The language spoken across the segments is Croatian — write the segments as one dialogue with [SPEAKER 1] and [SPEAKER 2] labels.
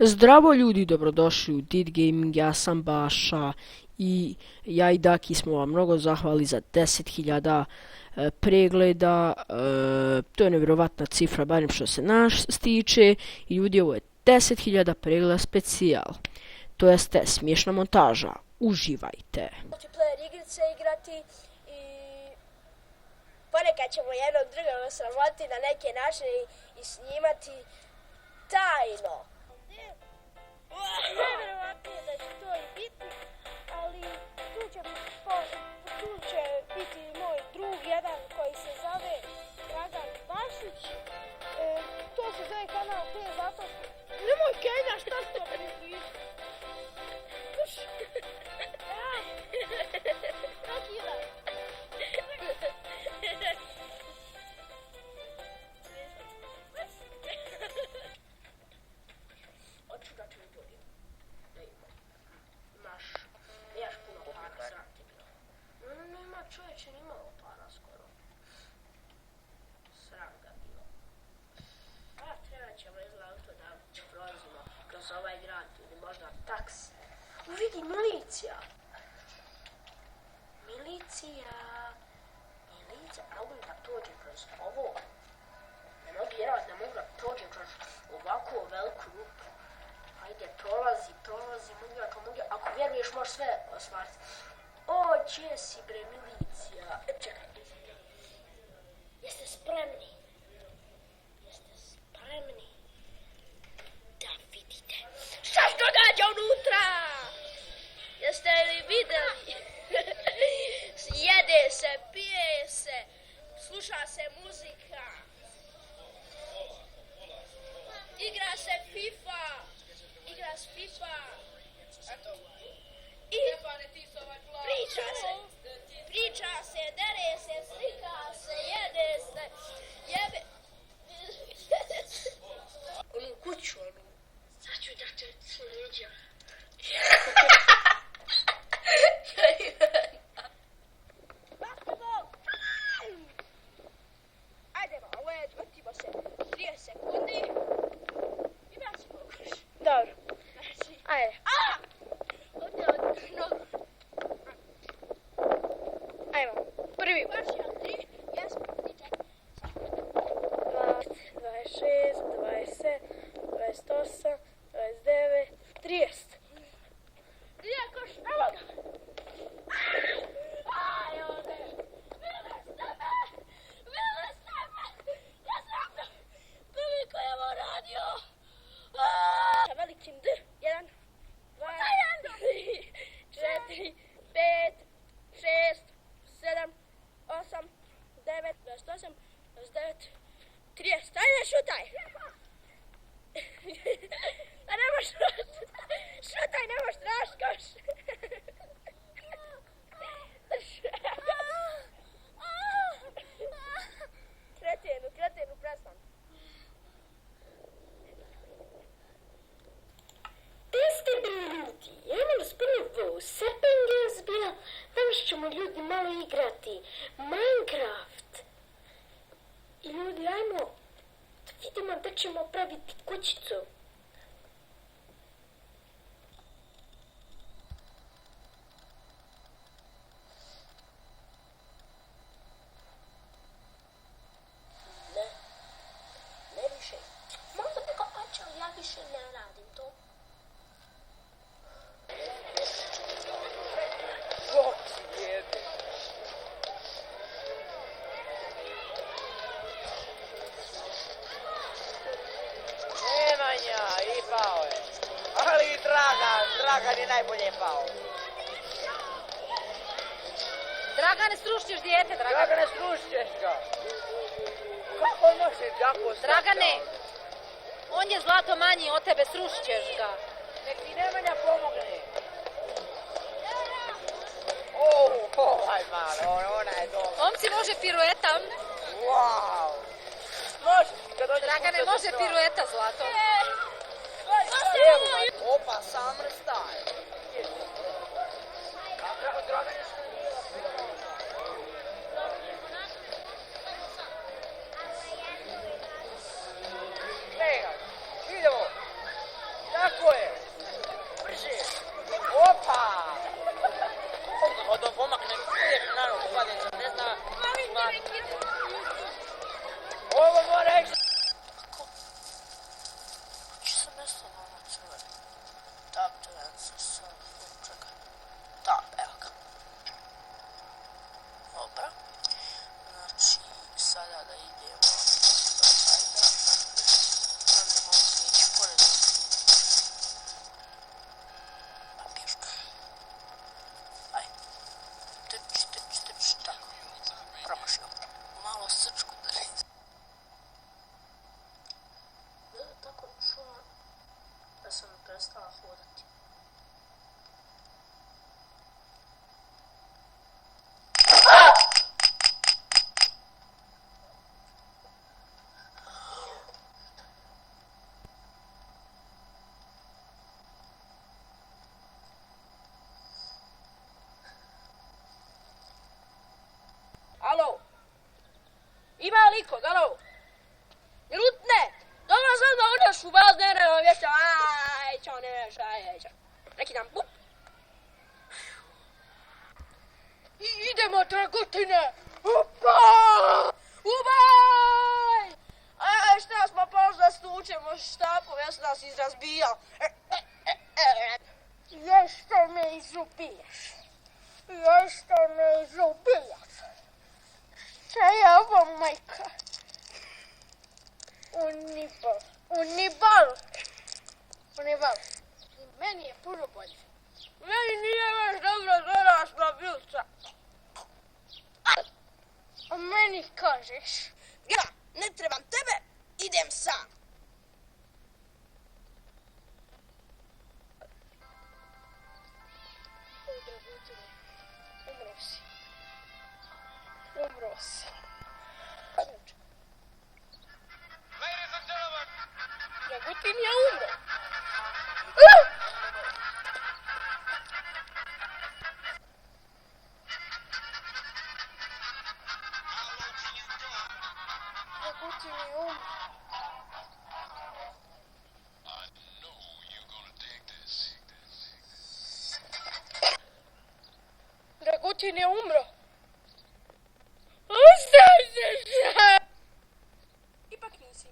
[SPEAKER 1] Zdravo ljudi, dobrodošli u Did Gaming, ja sam Baša i ja i Daki smo vam mnogo zahvali za 10.000 pregleda, to je nevjerovatna cifra, barem što se nas tiče i ljudi, ovo je 10.000 pregleda specijal, to jeste smiješna montaža, uživajte.
[SPEAKER 2] Multiplayer igrice igrati i ponekad ćemo jednog drugog sramoti na neke načine i snimati tajno. Najvjerovatnije da će to i biti, ali tu će biti moj drug jedan koji se zove Dragan Bašić. To se zove kanal P zato što... Nemoj Kenja, šta to približi? Puš! Rakira! Hoću da te uborim. Da imaš puno para, sram ti bilo. Nema čovječe, ni malo para skoro. Sram ga bilo. Treba ćemo izgleda to da prolazimo kroz ovaj grad ili možda taksi. Vidi, milicija! Milicija, a mogu da prođem kroz ovo? Ne mogu vjerovat, ne mogu da prođem kroz ovako veliku rupu. Ajde, prolazi, mogu, ako vjeruješ možeš sve ostvariti. O, gdje si bre, milicija? Čekaj. Jeste spremni? Da vidite. Šta se događa unutra? Jeste li vidjeli? Jede se, pije se, sluša se muzika. Igra se FIFA. I priča se, dere se, slika se, jede se, jebe. Onu kuću, sad ću da te sleđa. Ajde malo, vrtimo se 30 sekundi. I vraćamo kuć. Dobro. Ajde. Ajmo, prvi. 26, 27, 28, 29, 30. Lijekoš, evo ga! Aj, ovdje! Vile ste me! Ja sam ga! Veliko je ovo radio! Sa velikim D. 1, 2, 3, 4, 5, 6, 7, 8, 9, 28, 29, 30. Ajde, šutaj! A ne možeš šutaj, ne možeš traškoš! Kretenu, prestan.
[SPEAKER 3] Beste ljudi, evo nas prvo, Serpenges bio, danas ćemo ljudi malo igrati Minecraft. I ljudi, ajmo da vidimo da ćemo praviti kućicu.
[SPEAKER 2] Ne više. Možda neko pače, ali ja više ne radim to.
[SPEAKER 4] Nemanja, i pao je. Ali Dragan je najbolje pao.
[SPEAKER 5] Dragane, srušiš dijete,
[SPEAKER 4] Dragane, slušćeš ga. Kako možeš tako sad?
[SPEAKER 5] Dragane, on je zlato manji od tebe, srušit ćeš ga.
[SPEAKER 4] Nek ti Nemanja pomogne. Ovaj malo, ona je dobra.
[SPEAKER 5] Momci, može pirueta.
[SPEAKER 4] Wow. Može.
[SPEAKER 5] Dragane, može pirueta, zlato.
[SPEAKER 4] Evo, opa, summer style. Dragane, idemo. Tako je. Brže. Opa. Od pomaknem uvijek na nogu, padeća ne zna. Ovo mora ići.
[SPEAKER 2] Či sam nestao na ovom crvenom. Da, čekaj. Da, evo ga. Dobro. Znači, sada da idemo. Onda mogu ići pored. Papirka. Aj. Teč, tako. Promašio. Malo srčku da reći. Tako čuo da sam prestala hodati.
[SPEAKER 5] Alo? Ima li iko, alo? Minutne! Dobro sam da odeš u baznere, vješća, aj, čao, ne veš, aj, čao. Neki dan, bup. Idemo, Dragutine! Upa! Ubaj! Aj, šta smo možda stučemo štapom, ja sam nas izrazbijao.
[SPEAKER 3] Zašto me izubijaš? Zašto me izubijaš? Šta je ovo, majka? Unibal. Meni je puno bolje.
[SPEAKER 5] Meni nije baš dobro gledaš na bilca.
[SPEAKER 3] A meni kažeš?
[SPEAKER 2] Ja, ne trebam tebe, idem sam.
[SPEAKER 3] Umro si.
[SPEAKER 5] Dragutin je umro.
[SPEAKER 3] Dragutin je umro.
[SPEAKER 5] Dragutin je umro. Ostaje se! Ipak nisi.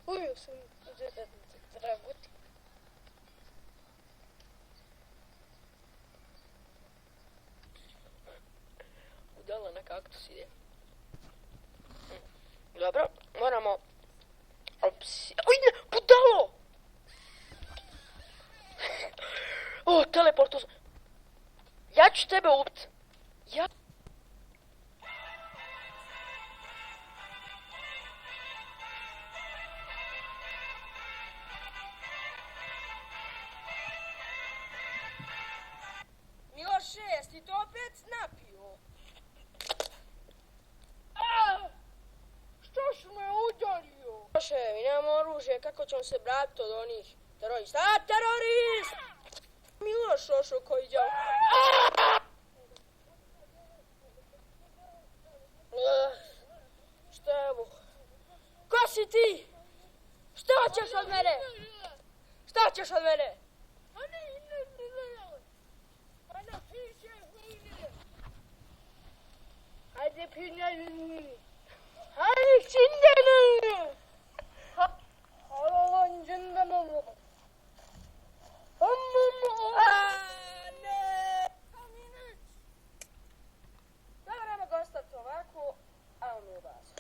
[SPEAKER 3] Ubio sam Dragutin.
[SPEAKER 5] Budala na kaktus ide. Dobro, moramo... Oj, ne, budalo! O, teleportu... Ja ću tebe ubit. Ja... Miloše, jesi to opet napio?
[SPEAKER 3] Što si me udario?
[SPEAKER 5] Miloše, mi nemamo oružje, kako ćemo se vratiti od onih terorista? A, terorist! Miloš Šošo koji djel... Šta je ovo? Ko si ti? Šta ćeš od mene? Šta ćeš od mene?
[SPEAKER 3] Hadi pinayın. Hadi çinden. Halalan cinden olur.
[SPEAKER 5] Ne! Dobro, nema ga ostati ovako, a on je u bazu.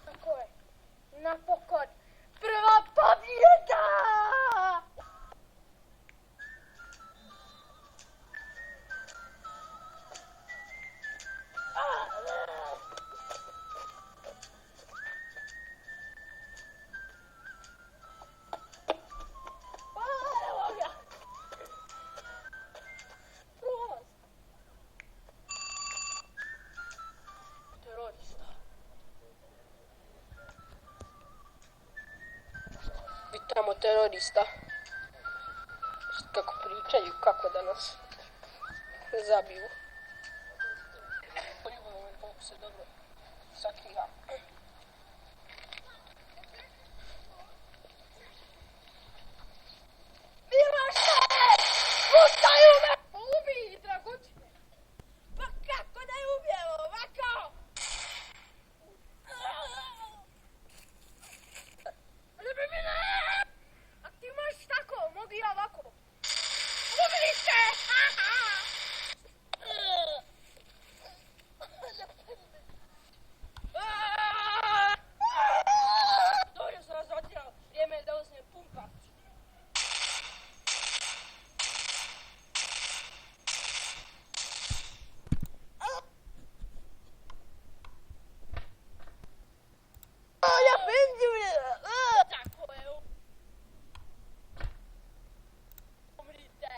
[SPEAKER 3] Tako je. Napokon. Prva pobjeda!
[SPEAKER 5] Tamo terorista. Kako pričaju, kako da nas zabiju. Poljubavam kako se dobro sakriva. Miloše! Pustaju me! Ubij, dragutine! Pa kako da je ubijemo ovako? A ti možeš tako, mogu ja ovako. Ubij se! Dobro sam razotirao, vrijeme je da uzmem pumpac. Ja benzijem! Tako je. Umrite!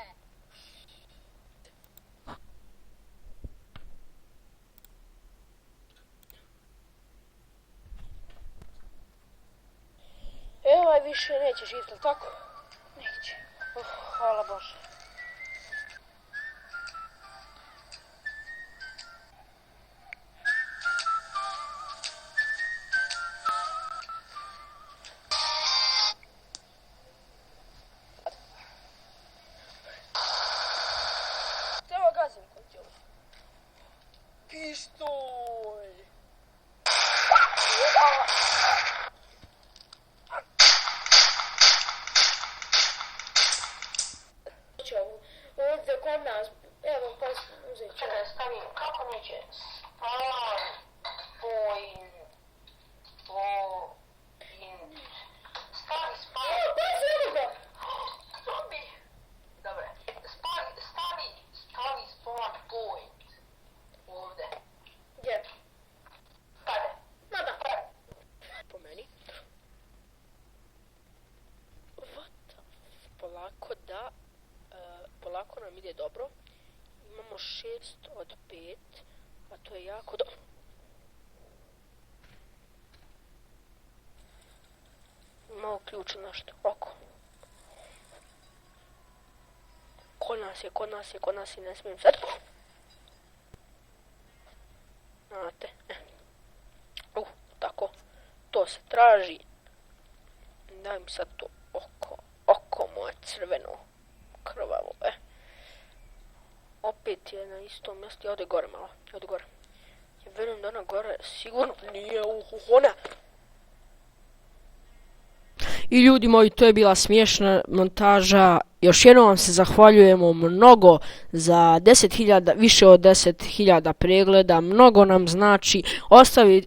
[SPEAKER 5] Ovaj više neće živjeti, ali tako? Neće. Hvala Bože. Evo gazim kod tjela. Pištolj!
[SPEAKER 3] Ovdje kod nas, evo pa uzet ću.
[SPEAKER 2] Čekaj, stavim, kako neće? Spawn point. Stavi spawn.
[SPEAKER 3] Evo ga!
[SPEAKER 2] Zombi. Dobre. Stavi spawn point. Ovdje.
[SPEAKER 3] Gdje?
[SPEAKER 2] Pade.
[SPEAKER 3] Nada.
[SPEAKER 5] Po meni. What the polako da, polako nam ide dobro. Imamo 6 od 5, a to je jako dobro. Imamo ključ na što oko. Kod nas je, ne smijem sad. Znate. Tako. To se traži. Daj mi sad to oko moje crveno, krvavo, Opet je na istom mjestu, ja ovdje gore malo, ovdje gore. Ja verujem da ona gore sigurno nije ona.
[SPEAKER 1] I ljudi moji, to je bila smiješna montaža. Još jednom vam se zahvaljujemo mnogo za 10.000, više od 10.000 pregleda. Mnogo nam znači.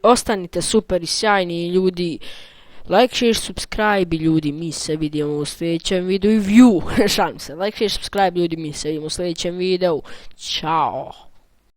[SPEAKER 1] Ostanite super i sjajni ljudi. Like, share, subscribe ljudi. Mi se vidimo u sljedećem videu. Šalim se. Like, share, subscribe ljudi. Mi se vidimo u sljedećem videu. Ćao.